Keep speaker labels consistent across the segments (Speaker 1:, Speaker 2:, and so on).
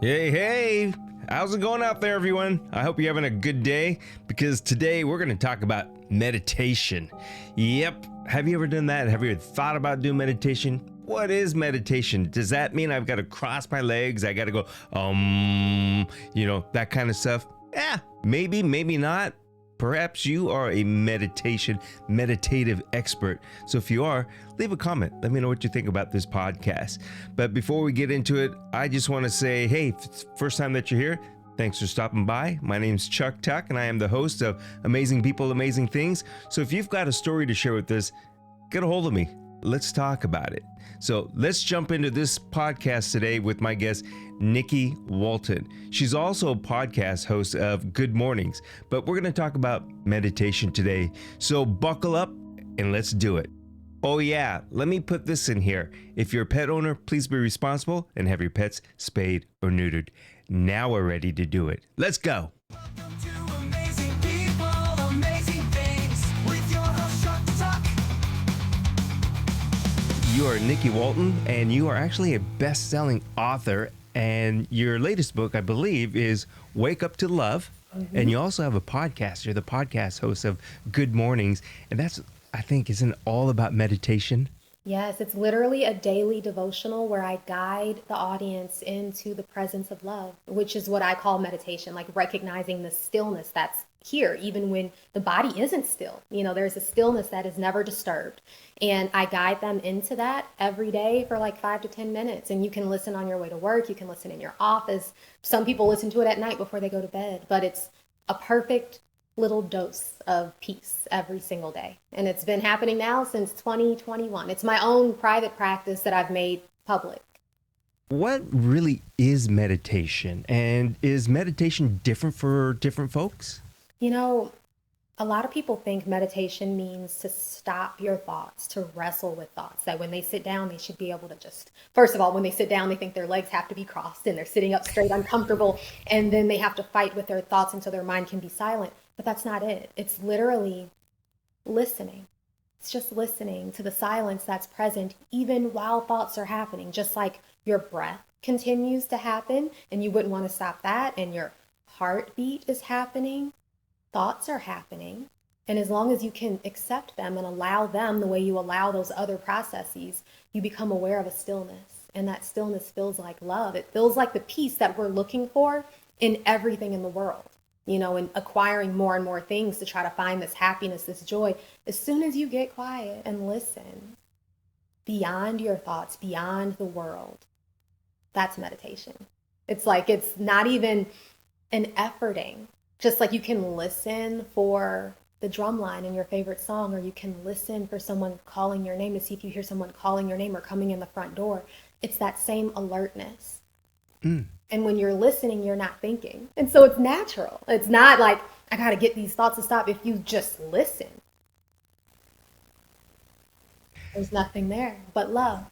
Speaker 1: Hey, how's it going out there, everyone? I hope you're having a good day because today we're going to talk about meditation. Yep. Have you ever done that? Have you ever thought about doing meditation? What is meditation? Does that mean I've got to cross my legs? I got to go, that kind of stuff? Yeah, maybe, maybe not. Perhaps you are a meditative expert. So if you are, leave a comment. Let me know what you think about this podcast. But before we get into it, I just want to say, hey, if it's the first time that you're here, thanks for stopping by. My name's Chuck Tuck, and I am the host of Amazing People, Amazing Things. So if you've got a story to share with us, get a hold of me. Let's talk about it. So let's jump into this podcast today with my guest, Nikki Walton. She's also a podcast host of Good Mornings, but we're going to talk about meditation today. So buckle up and let's do it. Oh yeah, let me put this in here. If you're a pet owner, please be responsible and have your pets spayed or neutered. Now we're ready to do it. Let's go.
Speaker 2: Welcome to Amazing People, Amazing Things with your host, Chuck Tuck.
Speaker 1: You are Nikki Walton, and you are actually a best-selling author. And your latest book, I believe, is Wake Up to Love. Mm-hmm. And you also have a podcast. You're the podcast host of Good Mornings. And that's, I think, isn't it all about meditation?
Speaker 3: Yes, it's literally a daily devotional where I guide the audience into the presence of love, which is what I call meditation, like recognizing the stillness that's here, even when the body isn't still. You know, there's a stillness that is never disturbed. And I guide them into that every day for like 5 to 10 minutes. And you can listen on your way to work. You can listen in your office. Some people listen to it at night before they go to bed, but it's a perfect little dose of peace every single day. And it's been happening now since 2021. It's my own private practice that I've made public.
Speaker 1: What really is meditation? And is meditation different for different folks?
Speaker 3: You know, a lot of people think meditation means to stop your thoughts, to wrestle with thoughts, that when they sit down, they should be able to just, first of all, when they sit down, they think their legs have to be crossed and they're sitting up straight, uncomfortable, and then they have to fight with their thoughts until their mind can be silent. But that's not it. It's literally listening. It's just listening to the silence that's present even while thoughts are happening, just like your breath continues to happen and you wouldn't want to stop that, and your heartbeat is happening. Thoughts are happening, and as long as you can accept them and allow them the way you allow those other processes, you become aware of a stillness, and that stillness feels like love. It feels like the peace that we're looking for in everything in the world, you know, and acquiring more and more things to try to find this happiness, this joy. As soon as you get quiet and listen beyond your thoughts, beyond the world, that's meditation. It's like, it's not even an efforting. Just like you can listen for the drum line in your favorite song, or you can listen for someone calling your name to see if you hear someone calling your name or coming in the front door. It's that same alertness. And when you're listening, you're not thinking. And so it's natural. It's not like, I got to get these thoughts to stop. If you just listen, there's nothing there but love.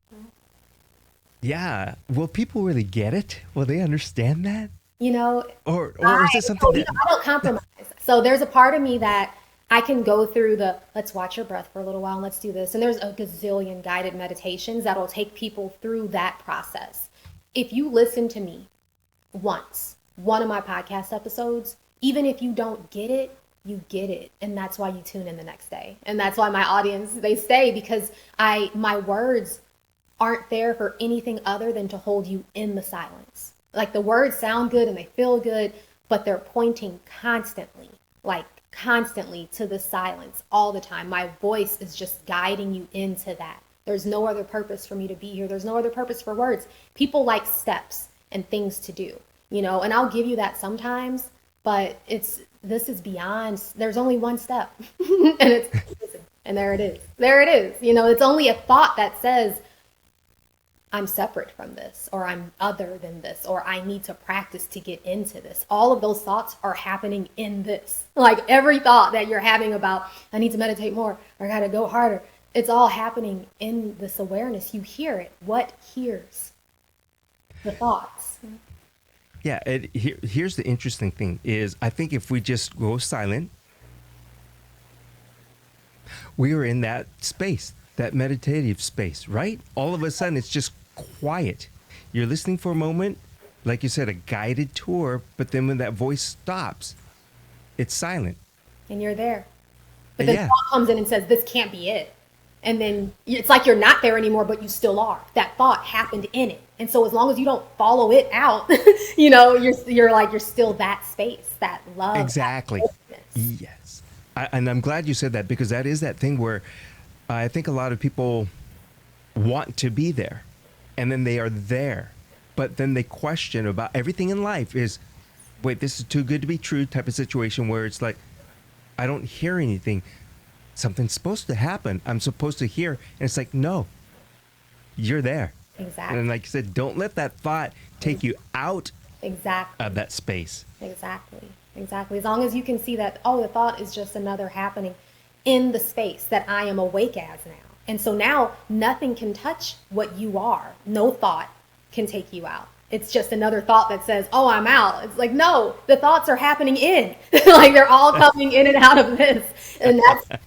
Speaker 1: Yeah. Will people really get it? Will they understand that?
Speaker 3: You know,
Speaker 1: or is it something that
Speaker 3: I don't compromise. So there's a part of me that I can go through the, let's watch your breath for a little while and let's do this. And there's a gazillion guided meditations that'll take people through that process. If you listen to me once, one of my podcast episodes, even if you don't get it, you get it. And that's why you tune in the next day. And that's why my audience, they stay, because my words aren't there for anything other than to hold you in the silence. Like, the words sound good and they feel good, but they're pointing constantly to the silence all the time. My voice is just guiding you into that. There's no other purpose for me to be here. There's no other purpose for words. People like steps and things to do, you know, and I'll give you that sometimes, but this is beyond, there's only one step and there it is. There it is. You know, it's only a thought that says, I'm separate from this, or I'm other than this, or I need to practice to get into this. All of those thoughts are happening in this. Like, every thought that you're having about, I need to meditate more, or I got to go harder, it's all happening in this awareness. You hear it. What hears? The thoughts.
Speaker 1: Yeah, here's the interesting thing is, I think if we just go silent, we are in that space, that meditative space, right? All of a sudden, it's just quiet. You're listening for a moment, like you said, a guided tour, but then when that voice stops, it's silent.
Speaker 3: And you're there. But then
Speaker 1: Yeah.
Speaker 3: thought comes in and says, this can't be it. And then it's like you're not there anymore, but you still are. That thought happened in it. And so as long as you don't follow it out, you're still that space, that love.
Speaker 1: Exactly.
Speaker 3: That openness.
Speaker 1: Yes. And I'm glad you said that, because that is that thing where I think a lot of people want to be there, and then they are there, but then they question about everything in life is, wait, this is too good to be true type of situation where it's like, I don't hear anything. Something's supposed to happen. I'm supposed to hear. And it's like, no, you're there.
Speaker 3: Exactly.
Speaker 1: And like you said, don't let that thought take you out
Speaker 3: Exactly.
Speaker 1: of that space.
Speaker 3: Exactly. Exactly. As long as you can see that, oh, the thought is just another happening in the space that I am awake as now. And so now nothing can touch what you are. No thought can take you out. It's just another thought that says, oh, I'm out. It's like, no, the thoughts are happening in. Like they're all coming in and out of this. And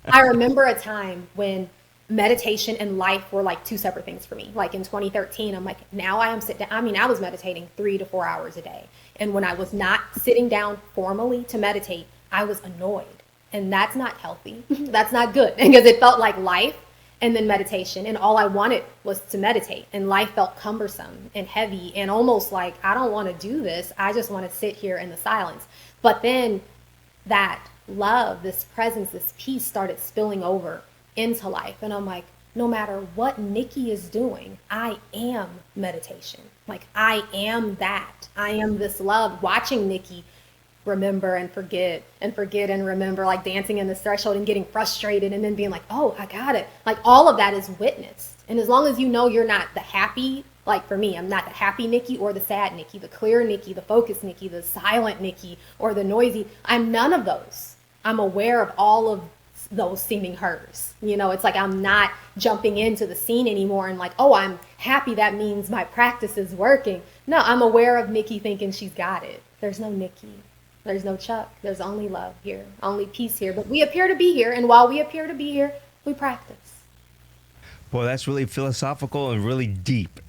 Speaker 3: I remember a time when meditation and life were like two separate things for me. Like in 2013, I'm like, now I am sitting down. I mean, I was meditating 3 to 4 hours a day. And when I was not sitting down formally to meditate, I was annoyed. And that's not healthy. That's not good, because it felt like life and then meditation. And all I wanted was to meditate. And life felt cumbersome and heavy and almost like, I don't want to do this. I just want to sit here in the silence. But then that love, this presence, this peace started spilling over into life. And I'm like, no matter what Nikki is doing, I am meditation. Like I am that. I am this love. Watching Nikki remember and forget and forget and remember, like dancing in the threshold and getting frustrated and then being like, oh, I got it. Like all of that is witnessed. And as long as you know you're not the happy, like for me, I'm not the happy Nikki or the sad Nikki, the clear Nikki, the focused Nikki, the silent Nikki, or the noisy. I'm none of those. I'm aware of all of those seeming hers. It's like I'm not jumping into the scene anymore and like, oh, I'm happy, that means my practice is working. No, I'm aware of Nikki thinking she's got it. There's no Nikki. There's no Chuck. There's only love here, only peace here. But we appear to be here, and while we appear to be here, we practice.
Speaker 1: Boy, that's really philosophical and really deep.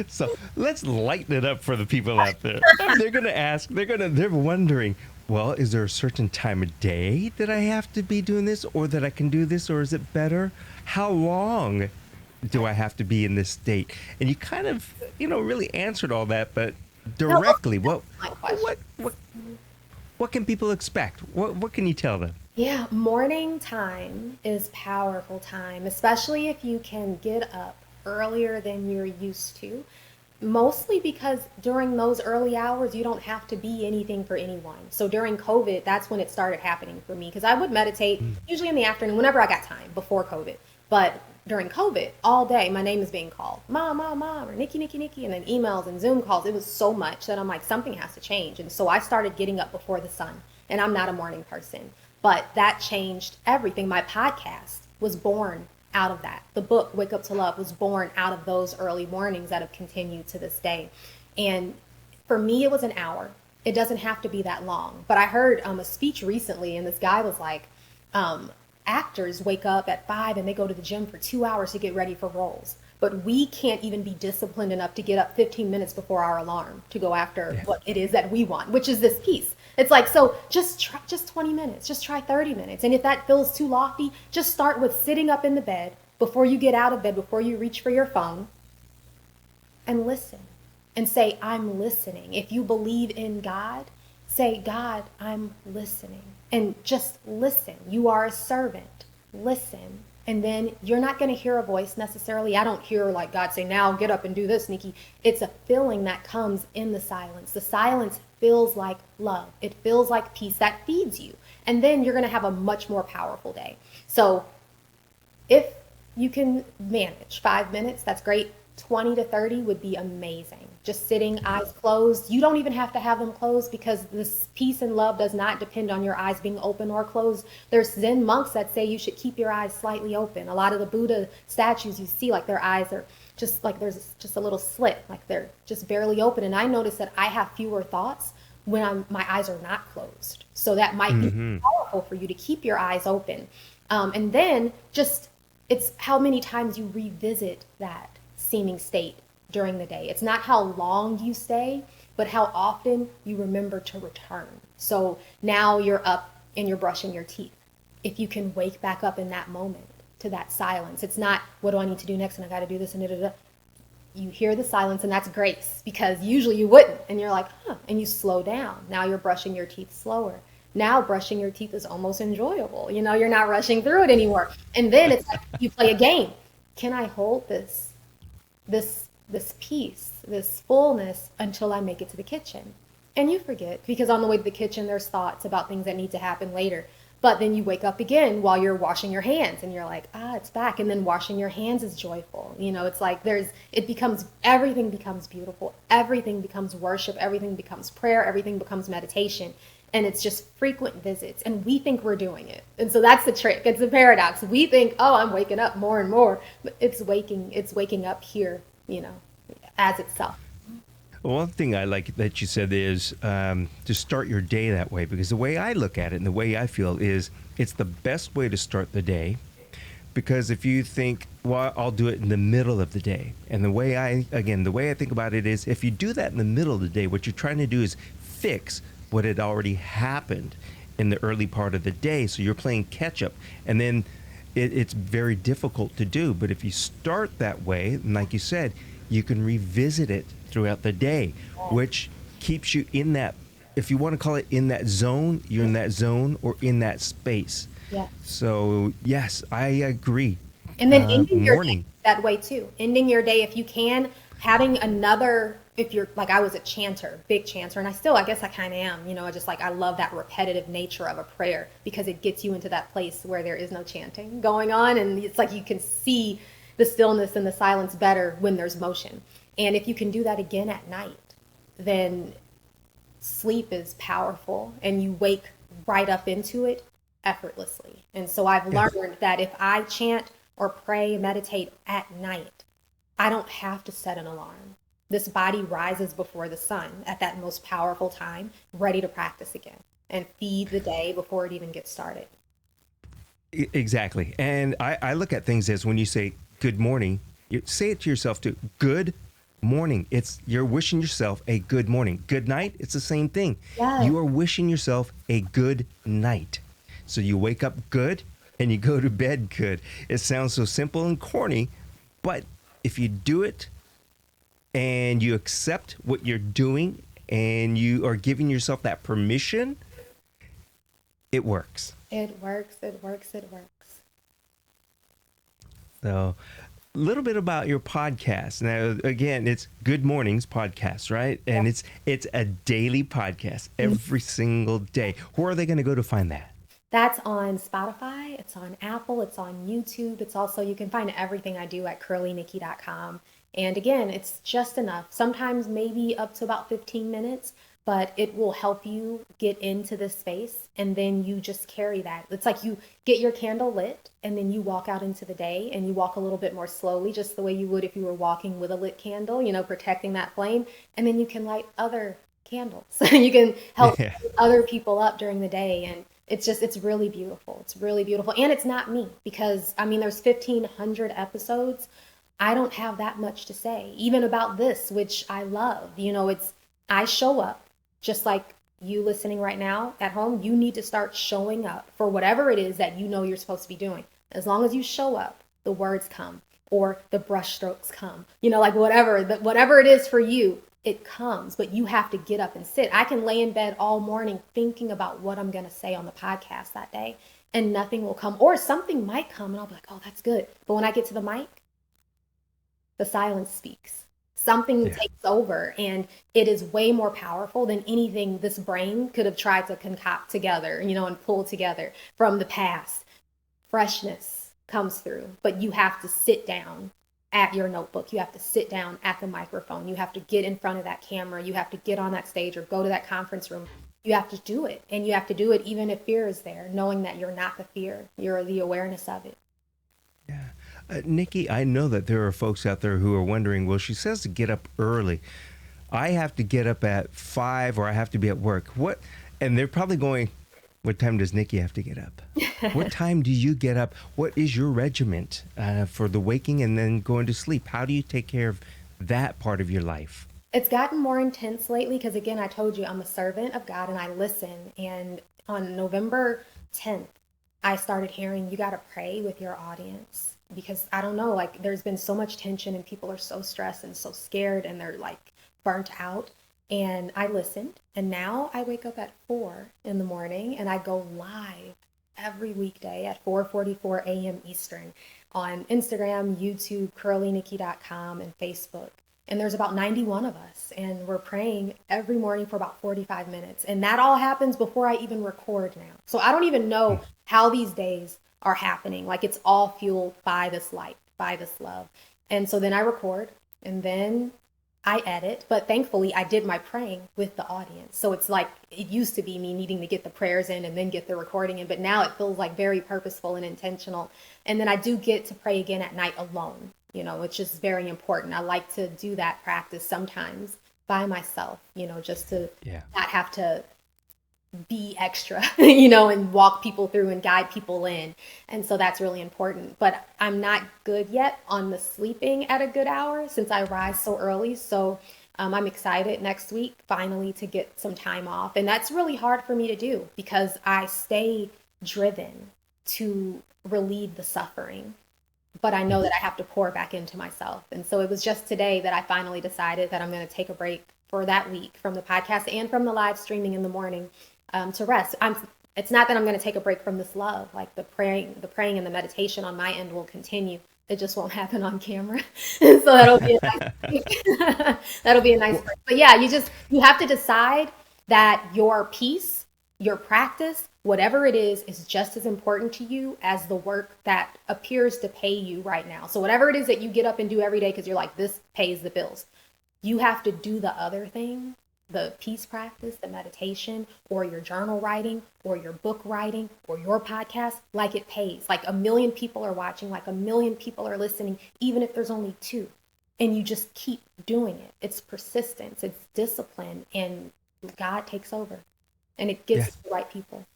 Speaker 1: So let's lighten it up for the people out there. They're going to ask, they're wondering, well, is there a certain time of day that I have to be doing this, or that I can do this, or is it better? How long do I have to be in this state? And you kind of, really answered all that, but directly, what can people expect? What can you tell them?
Speaker 3: Yeah, morning time is powerful time, especially if you can get up earlier than you're used to. Mostly because during those early hours, you don't have to be anything for anyone. So during COVID, that's when it started happening for me, because I would meditate usually in the afternoon whenever I got time before COVID. But during COVID, all day, my name is being called, Mom, Mom, Mom, or Nikki, Nikki, Nikki, and then emails and Zoom calls. It was so much that I'm like, something has to change. And so I started getting up before the sun, and I'm not a morning person, but that changed everything. My podcast was born out of that. The book, Wake Up to Love, was born out of those early mornings that have continued to this day. And for me, it was an hour. It doesn't have to be that long. But I heard a speech recently, and this guy was like, actors wake up at 5 and they go to the gym for 2 hours to get ready for roles. But we can't even be disciplined enough to get up 15 minutes before our alarm to go after what it is that we want, which is this peace. It's like, so just try 20 minutes, just try 30 minutes. And if that feels too lofty, just start with sitting up in the bed before you get out of bed, before you reach for your phone, and listen and say, I'm listening. If you believe in God, say, God, I'm listening. And just listen. You are a servant. Listen. And then you're not going to hear a voice necessarily. I don't hear like God say, now get up and do this, Nikki. It's a feeling that comes in the silence. The silence feels like love. It feels like peace that feeds you. And then you're going to have a much more powerful day. So if you can manage 5 minutes, that's great. 20 to 30 would be amazing. Just sitting, eyes closed. You don't even have to have them closed, because this peace and love does not depend on your eyes being open or closed. There's Zen monks that say you should keep your eyes slightly open. A lot of the Buddha statues you see, like their eyes are just like there's just a little slit, like they're just barely open. And I notice that I have fewer thoughts when my eyes are not closed. So that might be powerful for you to keep your eyes open. And then just, it's how many times you revisit that seeming state during the day. It's not how long you stay, but how often you remember to return. So now you're up and you're brushing your teeth. If you can wake back up in that moment to that silence, it's not, what do I need to do next? And I got to do this and da, da, da. You hear the silence, and that's grace, because usually you wouldn't. And you're like, huh, and you slow down. Now you're brushing your teeth slower. Now brushing your teeth is almost enjoyable. You're not rushing through it anymore. And then it's like you play a game. Can I hold this peace, this fullness until I make it to the kitchen? And you forget, because on the way to the kitchen, there's thoughts about things that need to happen later. But then you wake up again while you're washing your hands, and you're like, it's back. And then washing your hands is joyful. It's like everything becomes beautiful. Everything becomes worship. Everything becomes prayer. Everything becomes meditation. And it's just frequent visits. And we think we're doing it. And so that's the trick. It's a paradox. We think, I'm waking up more and more. But it's waking up here, as itself.
Speaker 1: One thing I like that you said is to start your day that way, because the way I look at it and the way I feel is it's the best way to start the day. Because if you think, well, I'll do it in the middle of the day. And the way I think about it is, if you do that in the middle of the day, what you're trying to do is fix what had already happened in the early part of the day. So you're playing catch up. And then it's very difficult to do. But if you start that way, and like you said, you can revisit it throughout the day, which keeps you in that, if you want to call it in that zone, you're in that zone or in that space.
Speaker 3: Yeah.
Speaker 1: So yes, I agree.
Speaker 3: And then ending your
Speaker 1: morning
Speaker 3: day that way too. Ending your day, if you can, having another, if you're like, I was a chanter, big chanter, and I guess I kind of am, I love that repetitive nature of a prayer, because it gets you into that place where there is no chanting going on. And it's like you can see the stillness and the silence better when there's motion. And if you can do that again at night, then sleep is powerful and you wake right up into it effortlessly. And so I've learned that if I chant or pray, meditate at night, I don't have to set an alarm. This body rises before the sun at that most powerful time, ready to practice again and feed the day before it even gets started.
Speaker 1: Exactly. And I look at things as when you say good morning, you say it to yourself too. Good morning. You're wishing yourself a good morning. Good night. It's the same thing.
Speaker 3: Yes.
Speaker 1: You are wishing yourself a good night. So you wake up good and you go to bed good. It sounds so simple and corny, but if you do it and you accept what you're doing and you are giving yourself that permission, it works.
Speaker 3: It works.
Speaker 1: So a little bit about your podcast. Now, again, it's Good Mornings podcast, right? And it's a daily podcast every single day. Where are they going to go to find that?
Speaker 3: That's on Spotify. It's on Apple. It's on YouTube. It's also, you can find everything I do at curlynikki.com. And again, it's just enough. Sometimes maybe up to about 15 minutes, but it will help you get into this space. And then you just carry that. It's like you get your candle lit and then you walk out into the day and you walk a little bit more slowly, just the way you would if you were walking with a lit candle, protecting that flame. And then you can light other candles. You can help other people up during the day. And it's really beautiful. It's really beautiful. And it's not me, because there's 1,500 episodes. I don't have that much to say, even about this, which I love. I show up just like you listening right now at home. You need to start showing up for whatever it is that you're supposed to be doing. As long as you show up, the words come or the brush strokes come, whatever it is for you, it comes, but you have to get up and sit. I can lay in bed all morning thinking about what I'm going to say on the podcast that day, and nothing will come, or something might come and I'll be like, oh, that's good. But when I get to the mic, the silence speaks. Something takes over, and it is way more powerful than anything this brain could have tried to concoct together, and pull together from the past. Freshness comes through, but you have to sit down at your notebook. You have to sit down at the microphone. You have to get in front of that camera. You have to get on that stage or go to that conference room. You have to do it, and you have to do it even if fear is there, knowing that you're not the fear. You're the awareness of it.
Speaker 1: Yeah. Nikki, I know that there are folks out there who are wondering, well, she says to get up early. I have to get up at 5 or I have to be at work. What? And they're probably going, what time does Nikki have to get up? What time do you get up? What is your regiment for the waking and then going to sleep? How do you take care of that part of your life?
Speaker 3: It's gotten more intense lately because, again, I told you I'm a servant of God and I listen. And on November 10th, I started hearing you got to pray with your audience because I don't know, like there's been so much tension and people are so stressed and so scared and they're like burnt out. And I listened. And now I wake up at 4 in the morning and I go live every weekday at 4:44 a.m. Eastern on Instagram, YouTube, curlynikki.com, and Facebook. And there's about 91 of us, and we're praying every morning for about 45 minutes. And that all happens before I even record now. So I don't even know how these days are happening. Like it's all fueled by this light, by this love. And so then I record, and then I edit, but thankfully I did my praying with the audience. So it's like it used to be me needing to get the prayers in and then get the recording in, but now it feels like very purposeful and intentional. And then I do get to pray again at night alone, which is very important. I like to do that practice sometimes by myself, just to not have to be extra, and walk people through and guide people in. And so that's really important. But I'm not good yet on the sleeping at a good hour since I rise so early. So I'm excited next week finally to get some time off. And that's really hard for me to do because I stay driven to relieve the suffering. But I know that I have to pour back into myself. And so it was just today that I finally decided that I'm going to take a break for that week from the podcast and from the live streaming in the morning. To rest. It's not that I'm going to take a break from this love. Like the praying and the meditation on my end will continue. It just won't happen on camera. So that'll be a nice that'll be a nice break. But yeah, you have to decide that your peace, your practice, whatever it is just as important to you as the work that appears to pay you right now. So whatever it is that you get up and do every day because you're like, this pays the bills. You have to do the other thing, the peace practice, the meditation, or your journal writing, or your book writing, or your podcast, like it pays. Like 1 million people are watching, like 1 million people are listening, even if there's only 2. And you just keep doing it. It's persistence, it's discipline, and God takes over. And it gets the right people.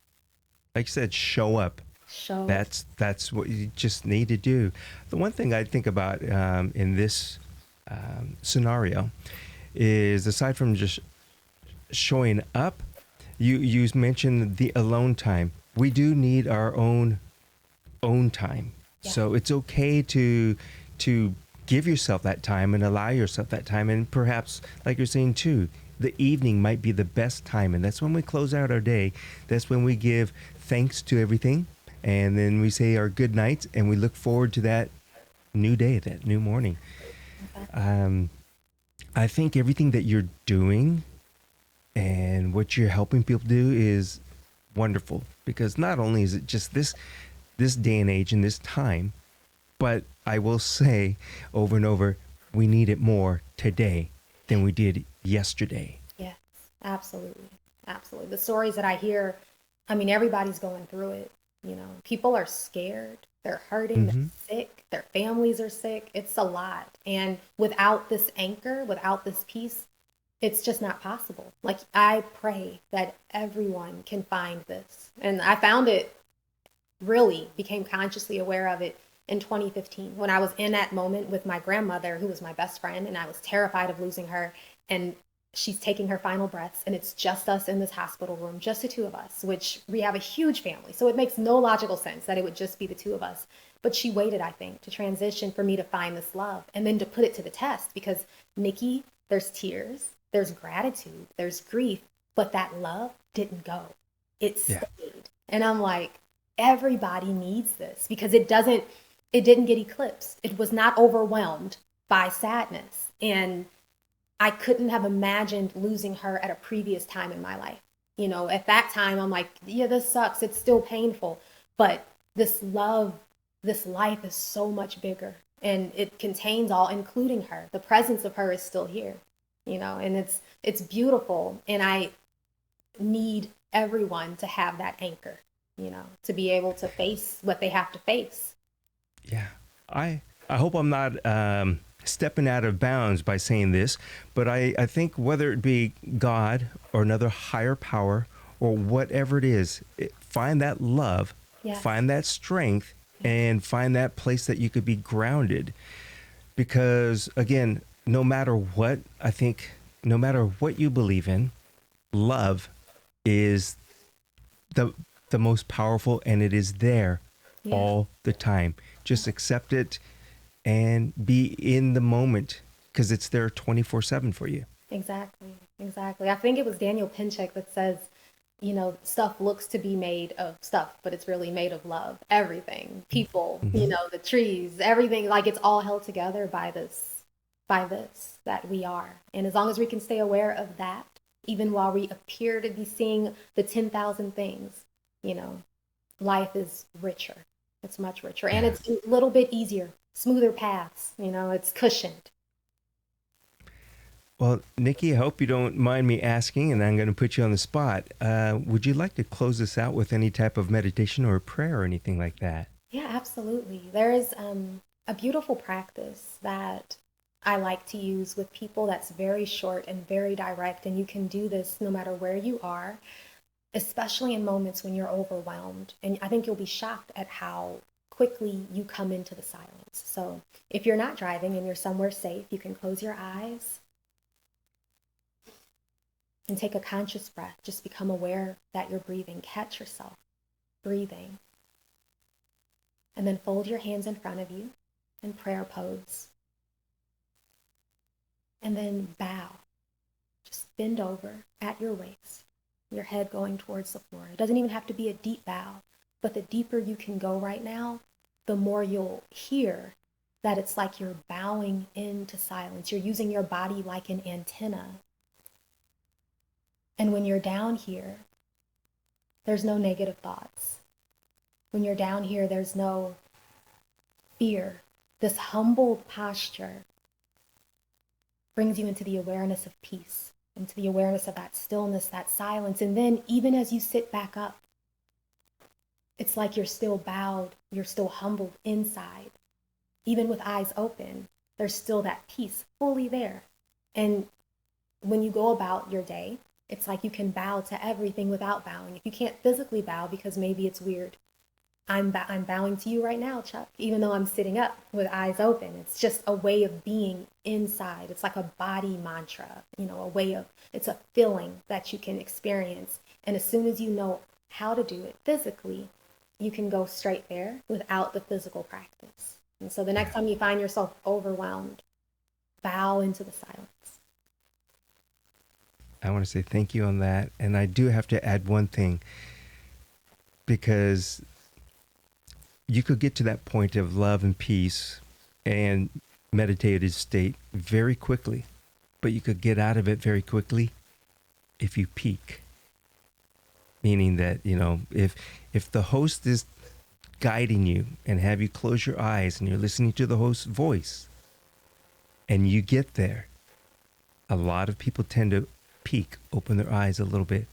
Speaker 1: Like you said, show up. That's what you just need to do. The one thing I think about in this scenario is, aside from just showing up, you mentioned the alone time. We do need our own time. So it's okay to give yourself that time and allow yourself that time. And perhaps, like you're saying too, the evening might be the best time, and that's when we close out our day. That's when we give thanks to everything, and then we say our good nights, and we look forward to that new day, that new morning. I think everything that you're doing and what you're helping people do is wonderful, because not only is it just this day and age and this time, but I will say over and over, we need it more today than we did yesterday.
Speaker 3: Yes, absolutely. Absolutely. The stories that I hear, I mean, everybody's going through it. People are scared. They're hurting. They're sick. Their families are sick. It's a lot. And without this anchor, without this peace, it's just not possible. Like, I pray that everyone can find this. And I found it, really became consciously aware of it in 2015 when I was in that moment with my grandmother, who was my best friend, and I was terrified of losing her. And she's taking her final breaths, and it's just us in this hospital room, just the 2 of us, which we have a huge family. So it makes no logical sense that it would just be the 2 of us. But she waited, I think, to transition for me to find this love and then to put it to the test, because Nikki, there's tears, there's gratitude, there's grief, but that love didn't go. It stayed. And I'm like, everybody needs this, because it didn't get eclipsed. It was not overwhelmed by sadness. And I couldn't have imagined losing her at a previous time in my life. At that time, I'm like, yeah, this sucks. It's still painful. But this love, this life is so much bigger. And it contains all, including her. The presence of her is still here, and it's beautiful. And I need everyone to have that anchor, to be able to face what they have to face.
Speaker 1: Yeah. I hope I'm not stepping out of bounds by saying this, but I think whether it be God or another higher power or whatever it is, find that love, find that strength, and find that place that you could be grounded. Because again, no matter what, I think, no matter what you believe in, love is the the most powerful, and it is there
Speaker 3: Yeah,
Speaker 1: all the time. Just accept it and be in the moment because it's there 24/7 for you.
Speaker 3: exactly. Exactly. I think it was Daniel Pinchek that says, stuff looks to be made of stuff, but it's really made of love. Everything, people,
Speaker 1: Hmm.
Speaker 3: the trees, everything, like it's all held together by this that we are. And as long as we can stay aware of that, even while we appear to be seeing the 10,000 things, you know, life is richer. It's much richer and
Speaker 1: Yeah.
Speaker 3: it's a little bit easier, smoother paths, it's cushioned.
Speaker 1: Well, Nikki, I hope you don't mind me asking, and I'm going to put you on the spot. Would you like to close this out with any type of meditation or prayer or anything like that?
Speaker 3: Yeah, absolutely. There is a beautiful practice that I like to use with people that's very short and very direct, and you can do this no matter where you are, especially in moments when you're overwhelmed. And I think you'll be shocked at how quickly you come into the silence. So if you're not driving and you're somewhere safe, you can close your eyes and take a conscious breath. Just become aware that you're breathing. Catch yourself breathing. And then fold your hands in front of you in prayer pose. And then bow. Just bend over at your waist, your head going towards the floor. It doesn't even have to be a deep bow, but the deeper you can go right now, the more you'll hear that it's like you're bowing into silence. You're using your body like an antenna. And when you're down here, there's no negative thoughts. When you're down here, there's no fear. This humbled posture brings you into the awareness of peace, into the awareness of that stillness, that silence. And then even as you sit back up, it's like you're still bowed, you're still humbled inside. Even with eyes open, there's still that peace fully there. And when you go about your day, it's like you can bow to everything without bowing. If you can't physically bow because maybe it's weird, I'm bowing to you right now, Chuck, even though I'm sitting up with eyes open. It's just a way of being inside. It's like a body mantra, it's a feeling that you can experience. And as soon as you know how to do it physically, you can go straight there without the physical practice. And so the next time you find yourself overwhelmed, bow into the silence.
Speaker 1: I want to say thank you on that. And I do have to add one thing because you could get to that point of love and peace and meditative state very quickly, but you could get out of it very quickly if you peak. Meaning that, if the host is guiding you and have you close your eyes and you're listening to the host's voice and you get there, a lot of people tend to peek, open their eyes a little bit.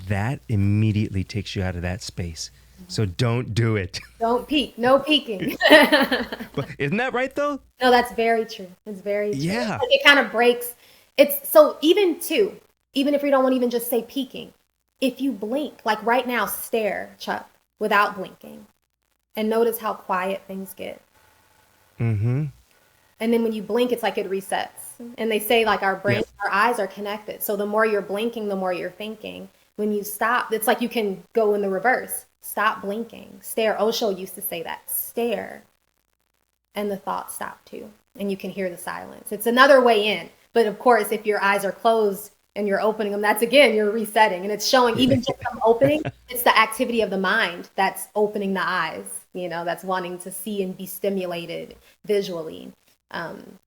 Speaker 1: That immediately takes you out of that space. So don't do it.
Speaker 3: Don't peek. No peeking.
Speaker 1: But isn't that right though?
Speaker 3: No, that's very true. It's very true.
Speaker 1: Yeah.
Speaker 3: Like it kind of breaks. It's so even if you don't want to even just say peeking, if you blink, like right now, stare, Chuck, without blinking, and notice how quiet things get.
Speaker 1: Mm-hmm.
Speaker 3: And then when you blink, it's like it resets. And they say like our brain,
Speaker 1: Yep.
Speaker 3: our eyes are connected. So the more you're blinking, the more you're thinking. When you stop, it's like you can go in the reverse. Stop blinking. Stare. Osho used to say that. Stare. And the thoughts stop too. And you can hear the silence. It's another way in. But of course, if your eyes are closed and you're opening them, that's again, you're resetting. And it's showing even just from opening, it's the activity of the mind that's opening the eyes, that's wanting to see and be stimulated visually.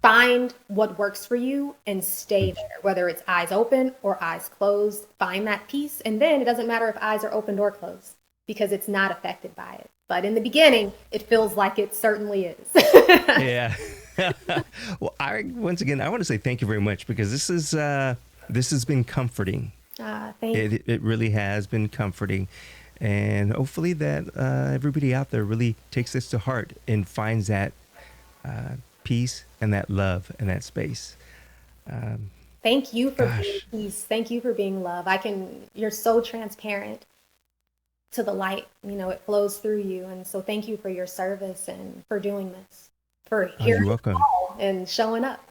Speaker 3: Find what works for you and stay there, whether it's eyes open or eyes closed. Find that peace. And then it doesn't matter if eyes are opened or closed because it's not affected by it. But in the beginning, it feels like it certainly is.
Speaker 1: Yeah. Well, once again, I want to say thank you very much because this has been comforting.
Speaker 3: Thank you.
Speaker 1: It really has been comforting. And hopefully that everybody out there really takes this to heart and finds that peace and that love and that space.
Speaker 3: Thank you for being
Speaker 1: Gosh.
Speaker 3: peace. Thank you for being love. You're so transparent to the light, it flows through you. And so thank you for your service and for doing this, for
Speaker 1: Oh, you're
Speaker 3: hearing the
Speaker 1: welcome.
Speaker 3: call and showing up.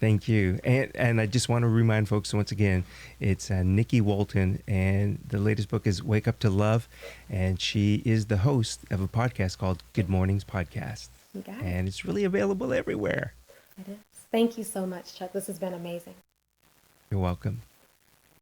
Speaker 1: Thank you. And I just want to remind folks once again, it's Nikki Walton, and the latest book is Wake Up to Love, and she is the host of a podcast called Good Mornings Podcast.
Speaker 3: You got it.
Speaker 1: And it's really available everywhere.
Speaker 3: It is. Thank you so much, Chuck. This has been amazing.
Speaker 1: You're welcome.